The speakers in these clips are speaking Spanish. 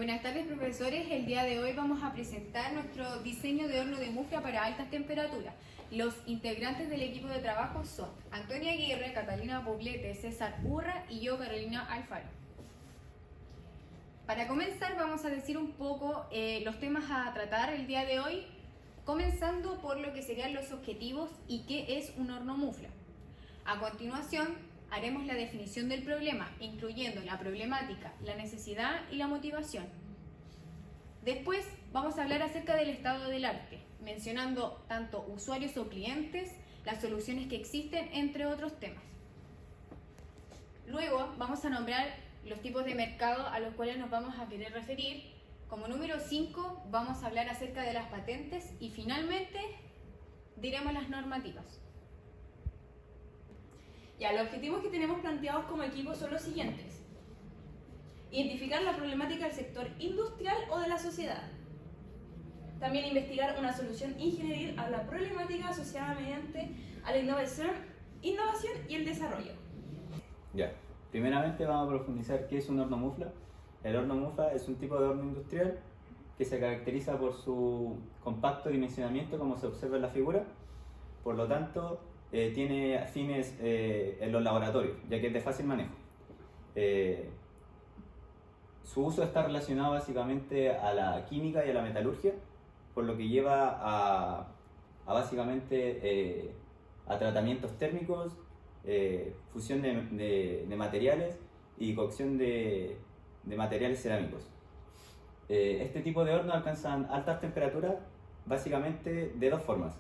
Buenas tardes, profesores. El día de hoy vamos a presentar nuestro diseño de horno de mufla para altas temperaturas. Los integrantes del equipo de trabajo son Antonia Aguirre, Catalina Poblete, César Urra y yo, Carolina Alfaro. Para comenzar vamos a decir un poco los temas a tratar el día de hoy, comenzando por lo que serían los objetivos y qué es un horno mufla. A continuación haremos la definición del problema, incluyendo la problemática, la necesidad y la motivación. Después vamos a hablar acerca del estado del arte, mencionando tanto usuarios o clientes, las soluciones que existen, entre otros temas. Luego vamos a nombrar los tipos de mercado a los cuales nos vamos a querer referir. Como número 5 vamos a hablar acerca de las patentes y finalmente diremos las normativas. Ya, los objetivos que tenemos planteados como equipo son los siguientes. Identificar la problemática del sector industrial o de la sociedad. También investigar una solución ingenieril a la problemática asociada mediante a la innovación y el desarrollo. Ya, primeramente vamos a profundizar qué es un horno mufla. El horno mufla es un tipo de horno industrial que se caracteriza por su compacto dimensionamiento, como se observa en la figura. Por lo tanto, tiene fines en los laboratorios, ya que es de fácil manejo. Su uso está relacionado básicamente a la química y a la metalurgia, por lo que lleva a básicamente a tratamientos térmicos, fusión de materiales y cocción de materiales cerámicos. Este tipo de hornos alcanzan altas temperaturas básicamente de dos formas.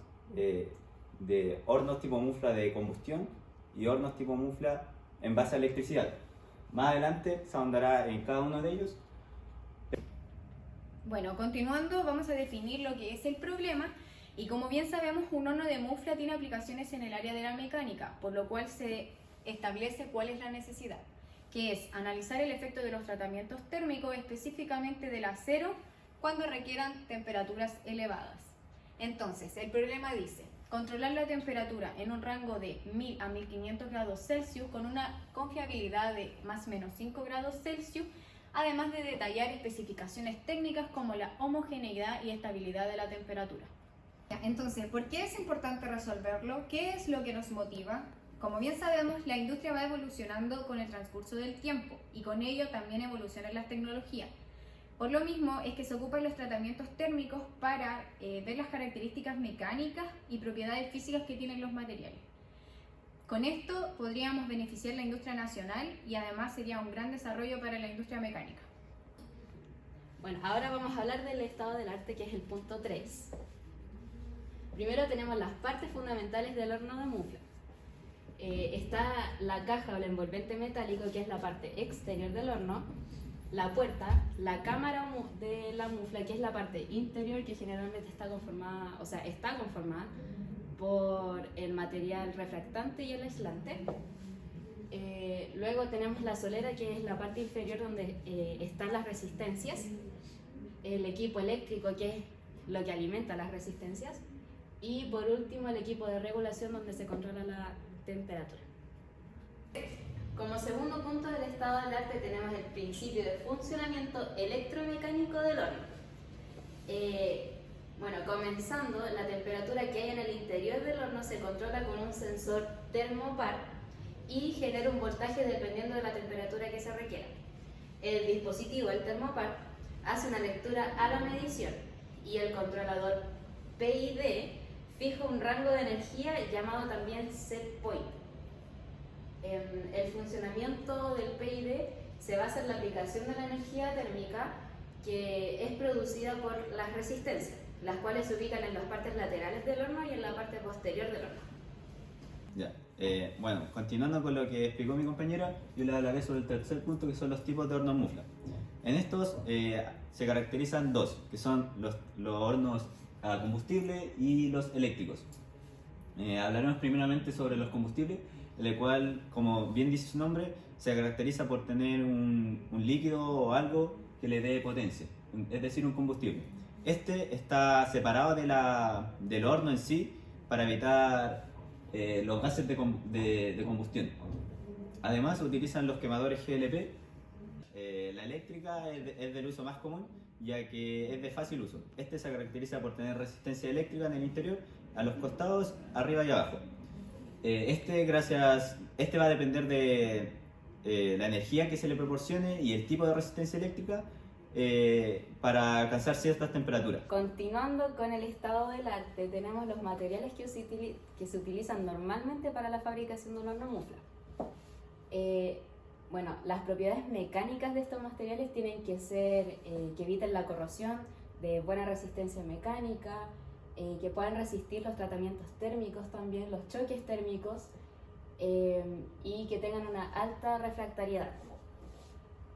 De hornos tipo mufla de combustión y hornos tipo mufla en base a electricidad. Más adelante se ahondará en cada uno de ellos. Bueno, continuando vamos a definir lo que es el problema y como bien sabemos un horno de mufla tiene aplicaciones en el área de la mecánica, por lo cual se establece cuál es la necesidad, que es analizar el efecto de los tratamientos térmicos, específicamente del acero, cuando requieran temperaturas elevadas. Entonces, el problema dice: controlar la temperatura en un rango de 1000 a 1500 grados Celsius con una confiabilidad de más o menos 5 grados Celsius, además de detallar especificaciones técnicas como la homogeneidad y estabilidad de la temperatura. Entonces, ¿por qué es importante resolverlo? ¿Qué es lo que nos motiva? Como bien sabemos, la industria va evolucionando con el transcurso del tiempo y con ello también evolucionan las tecnologías. Por lo mismo es que se ocupan los tratamientos térmicos para ver las características mecánicas y propiedades físicas que tienen los materiales. Con esto podríamos beneficiar la industria nacional y además sería un gran desarrollo para la industria mecánica. Bueno, ahora vamos a hablar del estado del arte, que es el punto 3. Primero tenemos las partes fundamentales del horno de mufla. Está la caja o el envolvente metálico, que es la parte exterior del horno, la puerta, la cámara de la mufla, que es la parte interior, que generalmente está conformada por el material refractante y el aislante. Luego tenemos la solera, que es la parte inferior donde están las resistencias, el equipo eléctrico, que es lo que alimenta las resistencias, y por último el equipo de regulación, donde se controla la temperatura. Como segundo punto del estado del arte tenemos el principio de funcionamiento electromecánico del horno. Bueno, comenzando, la temperatura que hay en el interior del horno se controla con un sensor termopar y genera un voltaje dependiendo de la temperatura que se requiera. El dispositivo, el termopar, hace una lectura a la medición y el controlador PID fija un rango de energía llamado también set point. El funcionamiento del PID se basa en la aplicación de la energía térmica que es producida por las resistencias, las cuales se ubican en las partes laterales del horno y en la parte posterior del horno. Ya. Bueno, continuando con lo que explicó mi compañera, yo le hablaré sobre el tercer punto, que son los tipos de hornos mufla. En estos se caracterizan dos, que son los hornos a combustible y los eléctricos. Hablaremos primeramente sobre los combustibles, el cual, como bien dice su nombre, se caracteriza por tener un líquido o algo que le dé potencia, es decir, un combustible. Este está separado del horno en sí para evitar los gases de combustión. Además, se utilizan los quemadores GLP La eléctrica es del uso más común, ya que es de fácil uso. Este se caracteriza por tener resistencia eléctrica en el interior, a los costados, arriba y abajo. Este va a depender de la energía que se le proporcione y el tipo de resistencia eléctrica para alcanzar ciertas temperaturas. Continuando con el estado del arte, tenemos los materiales que se utilizan normalmente para la fabricación de un horno mufla. Bueno, las propiedades mecánicas de estos materiales tienen que ser que eviten la corrosión, de buena resistencia mecánica, que puedan resistir los tratamientos térmicos también, los choques térmicos, y que tengan una alta refractariedad.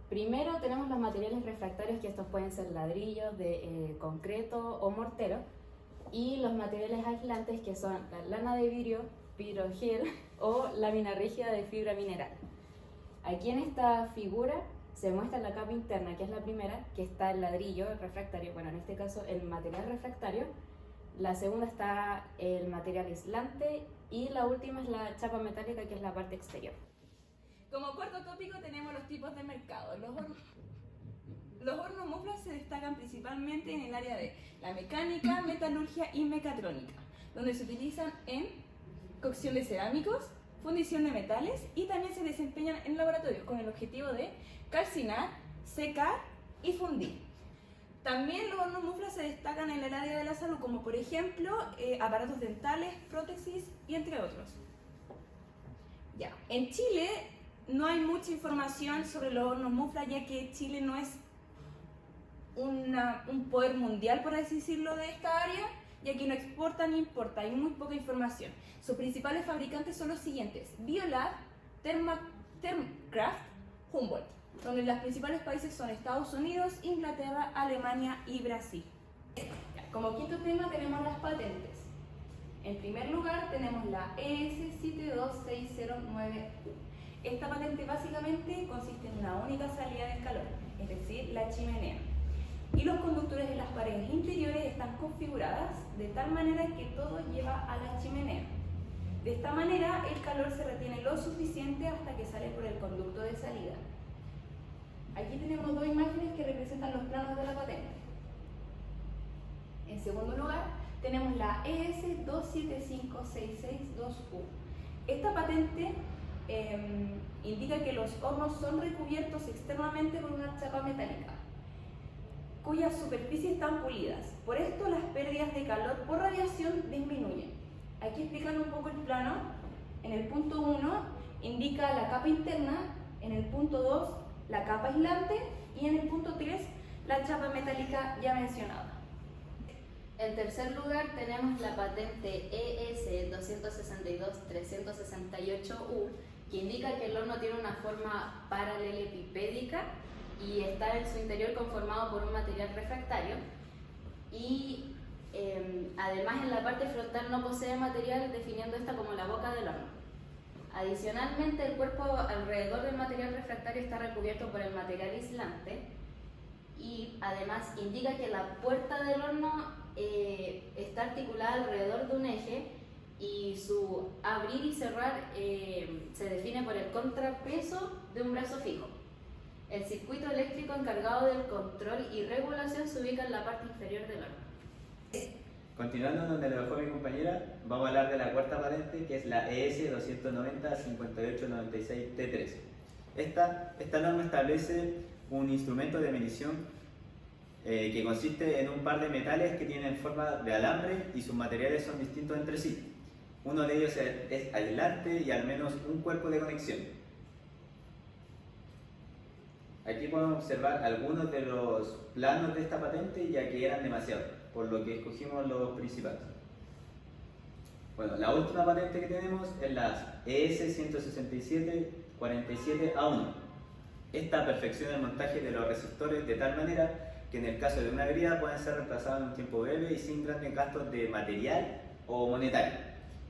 Primero tenemos los materiales refractarios, que estos pueden ser ladrillos de concreto o mortero, y los materiales aislantes, que son la lana de vidrio, vidrogel o lámina rígida de fibra mineral. Aquí en esta figura se muestra la capa interna, que es la primera, que está el ladrillo, el refractario, bueno, en este caso el material refractario. La segunda está el material aislante y la última es la chapa metálica, que es la parte exterior. Como cuarto tópico tenemos los tipos de mercado. Los hornos muflas se destacan principalmente en el área de la mecánica, metalurgia y mecatrónica, donde se utilizan en cocción de cerámicos, fundición de metales y también se desempeñan en laboratorios con el objetivo de calcinar, secar y fundir. También los hornos muflas se destacan en el área de la salud, como por ejemplo aparatos dentales, prótesis y entre otros. Ya. En Chile no hay mucha información sobre los hornos muflas, ya que Chile no es un poder mundial, por así decirlo, de esta área, ya que no exporta ni importa, hay muy poca información. Sus principales fabricantes son los siguientes: Biolab, Thermcraft, Humboldt, donde los principales países son Estados Unidos, Inglaterra, Alemania y Brasil. Como quinto tema tenemos las patentes. En primer lugar tenemos la ES72609U. Esta patente básicamente consiste en una única salida del calor, es decir, la chimenea. Y los conductores de las paredes interiores están configuradas de tal manera que todo lleva a la chimenea. De esta manera el calor se retiene lo suficiente hasta que sale por el conducto de salida. Aquí tenemos dos imágenes que representan los planos de la patente. En segundo lugar, tenemos la ES275662U. Esta patente indica que los hornos son recubiertos externamente por una chapa metálica, cuyas superficies están pulidas. Por esto las pérdidas de calor por radiación disminuyen. Aquí explicando un poco el plano, en el punto 1 indica la capa interna, en el punto 2 la capa aislante y en el punto 3 la chapa metálica ya mencionada. En tercer lugar tenemos la patente ES262368U, que indica que el horno tiene una forma paralelepipédica y está en su interior conformado por un material refractario, y además en la parte frontal no posee material, definiendo esta como la boca del horno. Adicionalmente, el cuerpo alrededor del material refractario está recubierto por el material aislante, y además indica que la puerta del horno está articulada alrededor de un eje, y su abrir y cerrar se define por el contrapeso de un brazo fijo. El circuito eléctrico encargado del control y regulación se ubica en la parte inferior del horno. Continuando donde lo dejó mi compañera, vamos a hablar de la cuarta patente, que es la ES290-5896T3. Esta norma establece un instrumento de medición que consiste en un par de metales que tienen forma de alambre y sus materiales son distintos entre sí. Uno de ellos es aislante y al menos un cuerpo de conexión. Aquí podemos observar algunos de los planos de esta patente, ya que eran demasiados, por lo que escogimos los principales. Bueno, la última patente que tenemos es la ES167-47A1. Esta perfecciona el montaje de los resistores de tal manera que en el caso de una avería pueden ser reemplazados en un tiempo breve y sin grandes gastos de material o monetario.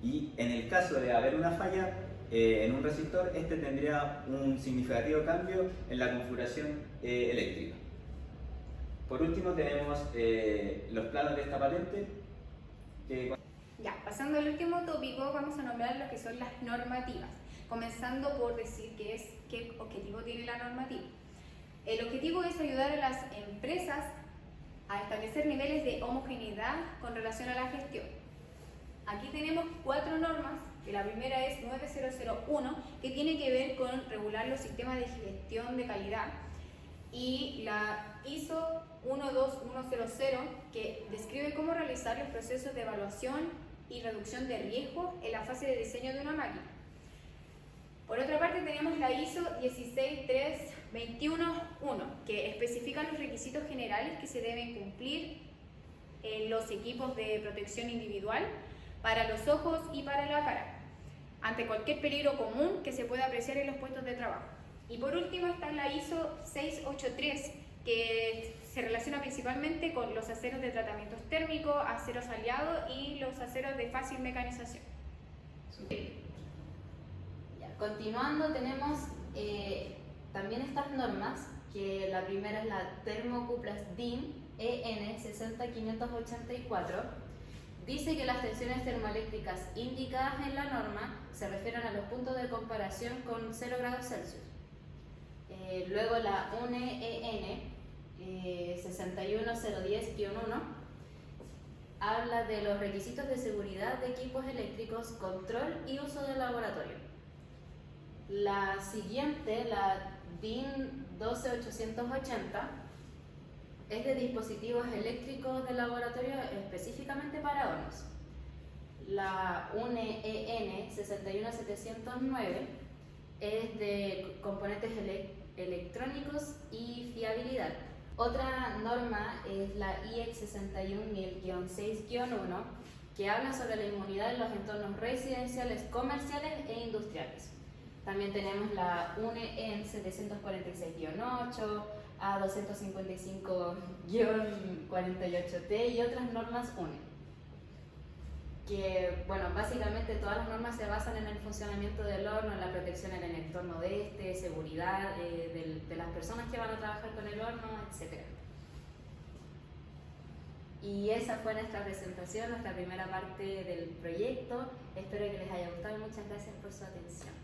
Y en el caso de haber una falla en un resistor, este tendría un significativo cambio en la configuración eléctrica. Por último tenemos los planos de esta patente. Ya, pasando al último tópico, vamos a nombrar lo que son las normativas, comenzando por decir qué objetivo tiene la normativa. El objetivo es ayudar a las empresas a establecer niveles de homogeneidad con relación a la gestión. Aquí tenemos 4 normas, que la primera es 9001, que tiene que ver con regular los sistemas de gestión de calidad, y la ISO 12100, que describe cómo realizar los procesos de evaluación y reducción de riesgos en la fase de diseño de una máquina. Por otra parte tenemos la ISO 16321-1, que especifica los requisitos generales que se deben cumplir en los equipos de protección individual para los ojos y para la cara, ante cualquier peligro común que se pueda apreciar en los puestos de trabajo. Y por último está la ISO 683, que se relaciona principalmente con los aceros de tratamientos térmicos, aceros aliados y los aceros de fácil mecanización. Ya, continuando, tenemos también estas normas, que la primera es la Thermocuplas DIN EN 60584. Dice que las tensiones termoeléctricas indicadas en la norma se refieren a los puntos de comparación con 0 grados Celsius. Luego la UNE EN 61010-1 habla de los requisitos de seguridad de equipos eléctricos, control y uso del laboratorio. La siguiente, la DIN 12880, es de dispositivos eléctricos de laboratorio específicamente para hornos. La UNE EN 61709 es de componentes electrónicos y fiabilidad. Otra norma es la IEC 61000-6-1, que habla sobre la inmunidad en los entornos residenciales, comerciales e industriales. También tenemos la UNE EN 746-8, A255-48T y otras normas UNE. Que, bueno, básicamente todas las normas se basan en el funcionamiento del horno, en la protección en el entorno de este, seguridad de las personas que van a trabajar con el horno, etc. Y esa fue nuestra presentación, nuestra primera parte del proyecto. Espero que les haya gustado y muchas gracias por su atención.